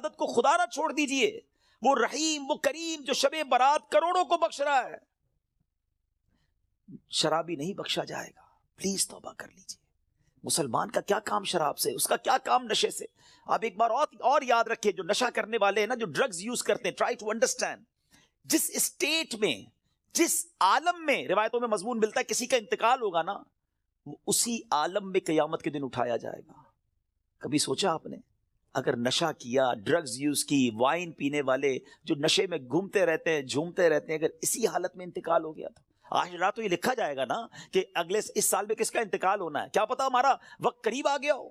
عبادت کو خدا نہ چھوڑ دیجئے. وہ رحیم، وہ کریم جو شب برات کروڑوں کو بخش رہا ہے، شرابی نہیں بخشا جائے گا. پلیز توبہ کر لیجئے. مسلمان کا کیا کام شراب سے، اس کا کیا کام نشے سے. آپ ایک بار اور یاد رکھیں، جو نشہ کرنے والے ہیں نا، جو ڈرگز یوز کرتے ہیں، ٹرائی ٹو انڈرسٹینڈ، جس اسٹیٹ میں، جس عالم میں روایتوں میں مضمون ملتا ہے کسی کا انتقال ہوگا نا، وہ اسی عالم میں قیامت کے دن اٹھایا جائے گا. کبھی سوچا آپ نے، اگر نشہ کیا، ڈرگز یوز کی، وائن پینے والے جو نشے میں گھومتے رہتے ہیں، جھومتے رہتے ہیں، اگر اسی حالت میں انتقال ہو گیا تو آج رات تو یہ لکھا جائے گا نا کہ اس سال میں کس کا انتقال ہونا ہے. کیا پتا ہمارا وقت قریب آ گیا ہو.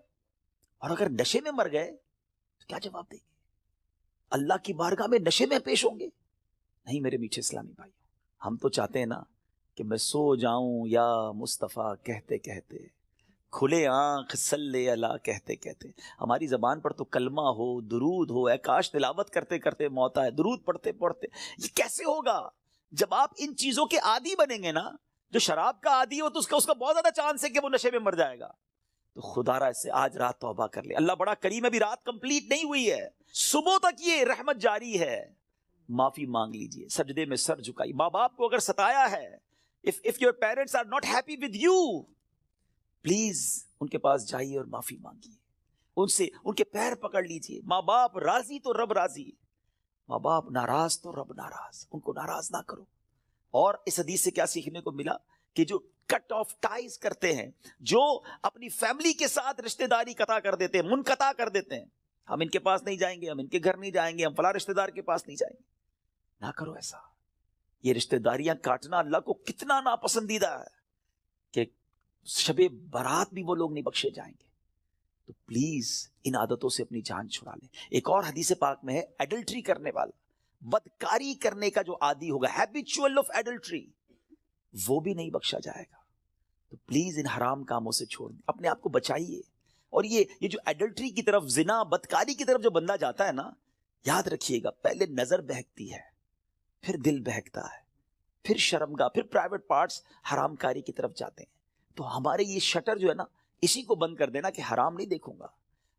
اور اگر نشے میں مر گئے تو کیا جواب دیں گے؟ اللہ کی بارگاہ میں نشے میں پیش ہوں گے؟ نہیں میرے میٹھے اسلامی بھائی، ہم تو چاہتے ہیں نا کہ میں سو جاؤں یا مصطفیٰ کہتے کہتے، کھلے آنکھ صلی اللہ کہتے کہتے. ہماری زبان پر تو کلمہ ہو، درود ہو، اے کاش تلاوت کرتے کرتے موت آئے، درود پڑھتے پڑھتے. یہ کیسے ہوگا؟ جب آپ ان چیزوں کے عادی بنیں گے نا. جو شراب کا عادی ہو تو اس کا بہت زیادہ چانس ہے کہ وہ نشے میں مر جائے گا. تو خدا را اس سے آج رات توبہ کر لے. اللہ بڑا کریم ہے، ابھی رات کمپلیٹ نہیں ہوئی ہے، صبح تک یہ رحمت جاری ہے. معافی مانگ لیجئے، سجدے میں سر جھکائی. ماں باپ کو اگر ستایا ہے، if your parents are not happy with you، please ان کے پاس جائیے اور معافی مانگیے. ان کے پیر پکڑ لیجئے. ماں باپ راضی تو رب راضی، ماں باپ ناراض تو رب ناراض. ان کو ناراض نہ کرو. اور اس حدیث سے کیا سیکھنے کو ملا کہ جو کٹ آف ٹائز کرتے ہیں، جو اپنی فیملی کے ساتھ رشتہ داری قطع کر دیتے ہیں، منقطع کر دیتے ہیں، ہم ان کے پاس نہیں جائیں گے، ہم ان کے گھر نہیں جائیں گے، ہم فلاں رشتہ دار کے پاس نہیں جائیں گے. نہ کرو ایسا. یہ رشتہ داریاں کاٹنا اللہ کو کتنا ناپسندیدہ ہے کہ شب برات بھی وہ لوگ نہیں بخشے جائیں گے. تو پلیز ان عادتوں سے اپنی جان چھڑا لیں. ایک اور حدیث پاک میں ہے، ایڈلٹری کرنے والا، بدکاری کرنے کا جو عادی ہوگا، ہیبیچول آف ایڈلٹری، وہ بھی نہیں بخشا جائے گا. تو پلیز ان حرام کاموں سے چھوڑ دیں، اپنے آپ کو بچائیے. اور یہ جو ایڈلٹری کی طرف، زنا، بدکاری کی طرف جو بندہ جاتا ہے نا، یاد رکھیے گا، پہلے نظر بہکتی ہے، پھر دل بہکتا ہے، پھر شرمگاہ، پھر پرائیویٹ پارٹس حرام کاری کی طرف جاتے ہیں. تو ہمارے یہ شٹر جو ہے نا، اسی کو بند کر دینا کہ حرام نہیں دیکھوں گا.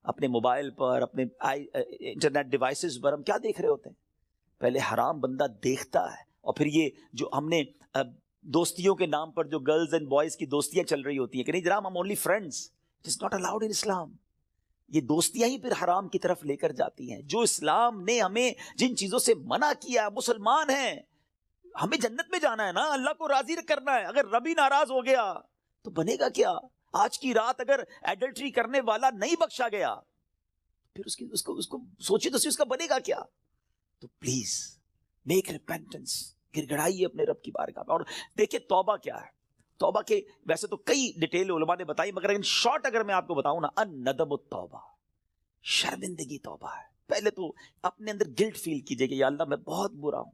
اپنے موبائل پر، اپنے انٹرنیٹ ڈیوائسز پر ہم کیا دیکھ رہے ہوتے ہیں؟ پہلے حرام بندہ دیکھتا ہے، اور پھر یہ جو ہم نے دوستیوں کے نام پر جو گرلز اینڈ بوائز کی دوستیاں چل رہی ہوتی ہیں کہ نہیں جناب ہم only friends, it is not allowed in Islam. یہ دوستیاں ہی پھر حرام کی طرف لے کر جاتی ہیں. جو اسلام نے ہمیں جن چیزوں سے منع کیا، مسلمان ہیں، ہمیں جنت میں جانا ہے نا، اللہ کو راضی کرنا ہے. اگر رب ہی ناراض ہو گیا تو بنے گا کیا؟ آج کی رات اگر ایڈلٹری کرنے والا نہیں بخشا گیا پھر اس کو سوچیے تو اس کا بنے گا کیا؟ تو پلیز میک ریپینٹنس، گر گڑائیے اپنے رب کی بارگاہ میں. اور دیکھیں توبہ کیا ہے. توبہ کے ویسے تو کئی ڈیٹیل علماء نے بتائی، مگر ان شارٹ اگر میں آپ کو بتاؤں نا، الندم التوبہ، شرمندگی توبہ ہے. پہلے تو اپنے اندر گلٹ فیل کیجئے کہ یا اللہ میں بہت برا ہوں،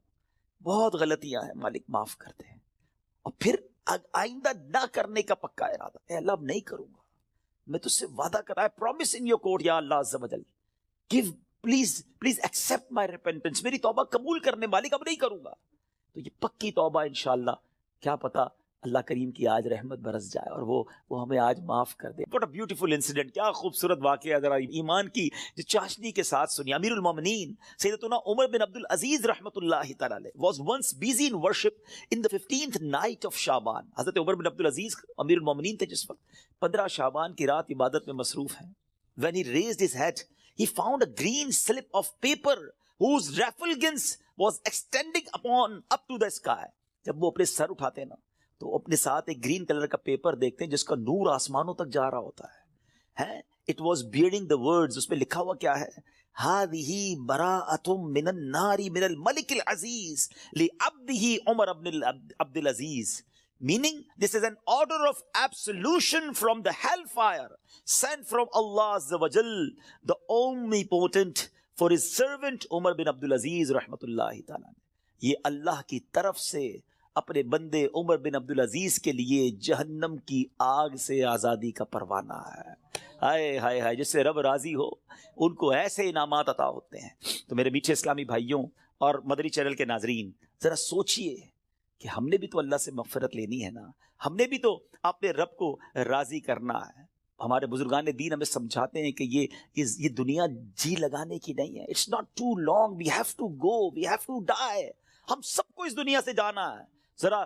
بہت غلطیاں ہیں، مالک معاف کر دے. اور پھر آئندہ نہ کرنے کا پکا ارادہ، اے اللہ اب نہیں کروں گا، میں تجھ سے وعدہ کر رہا ہے، پرومس ان یور کورٹ یا اللہ عز و جل، give please accept my repentance, میری توبہ قبول کرنے مالک اب نہیں کروں گا. تو یہ پکی توبہ انشاءاللہ، کیا پتا اللہ کریم کی آج رحمت برس جائے اور وہ ہمیں آج معاف کر دے. واٹ اے بیوٹیفل انسیڈنٹ، کیا خوبصورت واقعہ، ذرا ایمان کی جو چاشنی کے ساتھ سنی. امیر المومنین سیدتنا عمر بن عبد العزیز رحمۃ اللہ تعالی علیہ was once busy in worship in the 15th night of شعبان. حضرت عمر بن عبد العزیز امیر المومنین تھے جس وقت 15 شعبان کی رات عبادت میں مصروف ہیں. when he raised his head he found a green slip of paper whose refulgence was extending up to the sky. جب وہ اپنے سر اٹھاتے ہیں نا تو اپنے ساتھ ایک گرین کلر کا پیپر دیکھتے ہیں جس کا نور آسمانوں تک جا رہا ہوتا ہے. It was bearing the words، اس میں لکھا ہوا کیا ہے؟ هذه براءة من النار من الملك العزيز لعبده عمر بن عبد العزيز. Meaning this is an order of absolution from the hellfire sent from Allah Azza wa Jal, the omnipotent, for his servant Umar bin Abdul Aziz rahmatullahi ta'ala. یہ اللہ کی طرف سے اپنے بندے عمر بن عبد العزیز کے لیے جہنم کی آگ سے آزادی کا پروانہ ہے. ہائے ہائے ہائے، جس سے رب راضی ہو ان کو ایسے انعامات عطا ہوتے ہیں. تو میرے میٹھے اسلامی بھائیوں اور مدری چینل کے ناظرین، ذرا سوچئے کہ ہم نے بھی تو اللہ سے مغفرت لینی ہے نا، ہم نے بھی تو اپنے رب کو راضی کرنا ہے. ہمارے بزرگان دین ہمیں سمجھاتے ہیں کہ یہ دنیا جی لگانے کی نہیں ہے. It's not too long, we have to go, we have to die. ہم سب کو اس دنیا سے جانا ہے. ذرا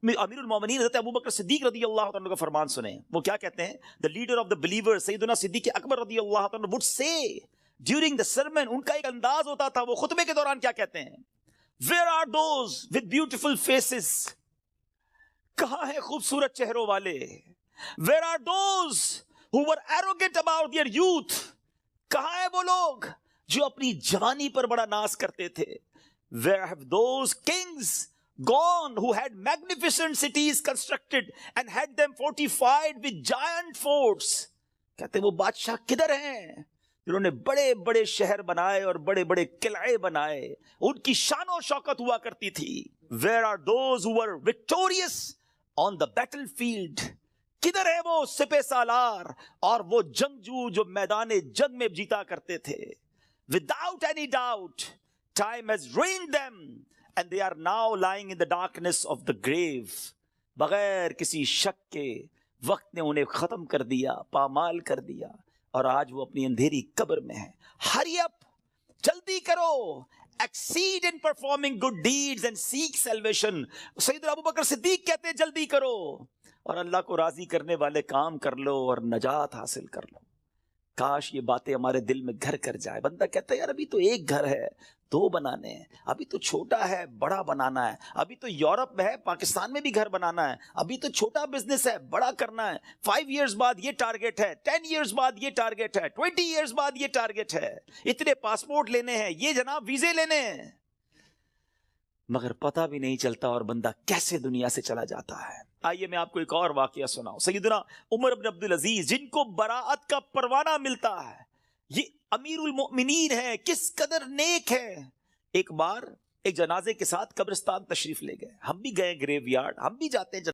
امیر المومنین حضرت ابوبکر صدیق رضی اللہ عنہ کا فرمان سنیں. وہ کیا کہتے ہیں؟ دا لیڈر آف دا بلیور سیدنا صدیق اکبر رضی اللہ عنہ would say during the sermon, ان کا ایک انداز ہوتا تھا, وہ خطبے کے دوران کیا کہتے ہیں؟ Where are those with beautiful faces? کہاں ہیں خوبصورت چہروں والے؟ Where are those who were arrogant about their youth? کہاں ہیں وہ لوگ جو اپنی جوانی پر بڑا ناز کرتے تھے؟ Where have those kings gone who had magnificent cities constructed and had them fortified with giant forts? کہتے ہیں وہ بادشاہ کدھر ہیں جنہوں نے بڑے بڑے شہر بنائے اور بڑے بڑے قلعے بنائے, ان کی شان و شوکت ہوا کرتی تھی. Where are those who were victorious on the battlefield? کدھر ہے وہ سپہ سالار اور وہ جنگجو جو میدان جنگ میں جیتا کرتے تھے؟ Without any doubt, time has ruined them and they are now lying in the darkness of the grave. بغیر کسی شک کے وقت نے انہیں ختم کر دیا, پامال کر دیا, اور آج وہ اپنی اندھیری قبر میں ہیں. Hurry up, جلدی کرو. Exceed in performing good deeds and seek salvation. سیدنا ابوبکر صدیق کہتے ہیں جلدی کرو اور اللہ کو راضی کرنے والے کام کر لو اور نجات حاصل کر لو. کاش یہ باتیں ہمارے دل میں گھر کر جائے. بندہ کہتا ہے یار ابھی تو ایک گھر ہے, دو بنانے ہیں, ابھی تو چھوٹا ہے بڑا بنانا ہے, ابھی تو یورپ میں ہے پاکستان میں بھی گھر بنانا ہے, ابھی تو چھوٹا بزنس ہے بڑا کرنا ہے, 5 ایئرز بعد یہ ٹارگٹ ہے, 10 ایئرز بعد یہ ٹارگٹ ہے, 20 ایئرز بعد یہ ٹارگٹ ہے, اتنے پاسپورٹ لینے ہیں, یہ جناب ویزے لینے ہیں. مگر پتہ بھی نہیں چلتا اور بندہ کیسے دنیا سے چلا جاتا ہے. آئیے میں آپ کو ایک اور واقعہ سناؤں. سیدنا عمر بن عبدالعزیز جن کو براعت کا پروانہ ملتا ہے, یہ امیر المؤمنین ہے, کس قدر نیک ہے. ایک بار ایک جنازے کے ساتھ قبرستان تشریف لے گئے. ہم بھی گئے گریو یارڈ, ہم بھی جاتے ہیں